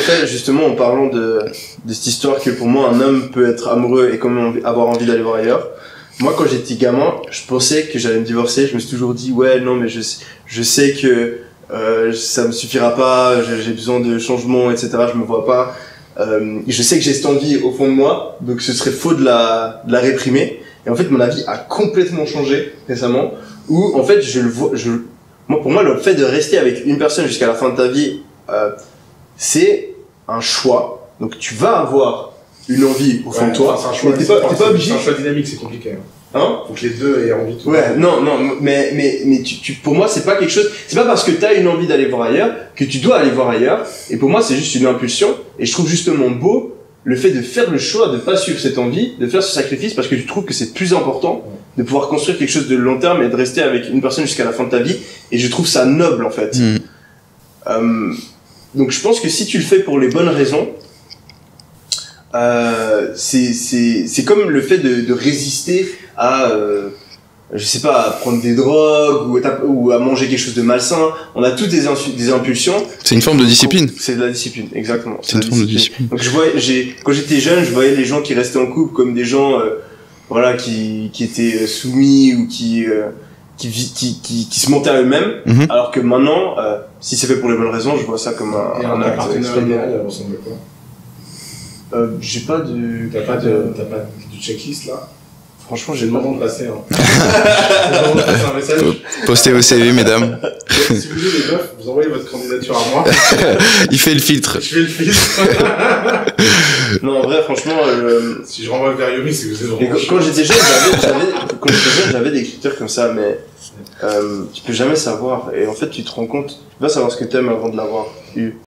fait, justement, en parlant de cette histoire que pour moi, un homme peut être amoureux et quand même avoir envie d'aller voir ailleurs. Moi, quand j'étais gamin, je pensais que j'allais me divorcer. Je me suis toujours dit, ouais, non, mais je sais que ça me suffira pas. J'ai besoin de changement, etc. Je me vois pas. Je sais que j'ai cette envie au fond de moi, donc ce serait faux de la réprimer. Et en fait, mon avis a complètement changé récemment. Où en fait, pour moi, le fait de rester avec une personne jusqu'à la fin de ta vie, c'est un choix. Donc tu vas avoir une envie au fond de toi. C'est un choix, mais t'es pas obligé. C'est un choix dynamique, c'est compliqué. Hein? Faut que les deux aient envie de Ouais, non, mais pour moi, c'est pas quelque chose, c'est pas parce que t'as une envie d'aller voir ailleurs que tu dois aller voir ailleurs. Et pour moi, c'est juste une impulsion. Et je trouve justement beau le fait de faire le choix de pas suivre cette envie, de faire ce sacrifice parce que tu trouves que c'est plus important de pouvoir construire quelque chose de long terme et de rester avec une personne jusqu'à la fin de ta vie. Et je trouve ça noble, en fait. Donc je pense que si tu le fais pour les bonnes raisons, c'est comme le fait de résister à je sais pas, à prendre des drogues ou à manger quelque chose de malsain. On a toutes des impulsions. C'est une forme de discipline. C'est de la discipline, exactement. C'est une forme de discipline. Donc quand j'étais jeune, je voyais les gens qui restaient en couple comme des gens voilà qui étaient soumis ou qui se montaient à eux-mêmes, alors que maintenant si c'est fait pour les bonnes raisons, je vois ça comme un acte partenaire idéal ressemble à quoi? J'ai pas de t'as pas de checklist là? Franchement, j'ai le moment de passer un message. Postez au CV, mesdames. Si vous voulez les meufs, vous envoyez votre candidature à moi. Il fait le filtre. Je fais le filtre. Non, en vrai, franchement, si je renvoie vers Yuri, c'est que vous êtes vraiment quand j'étais jeune, j'avais des critères comme ça, mais tu peux jamais savoir. Et en fait, tu te rends compte, tu peux pas savoir ce que t'aimes avant de l'avoir eu.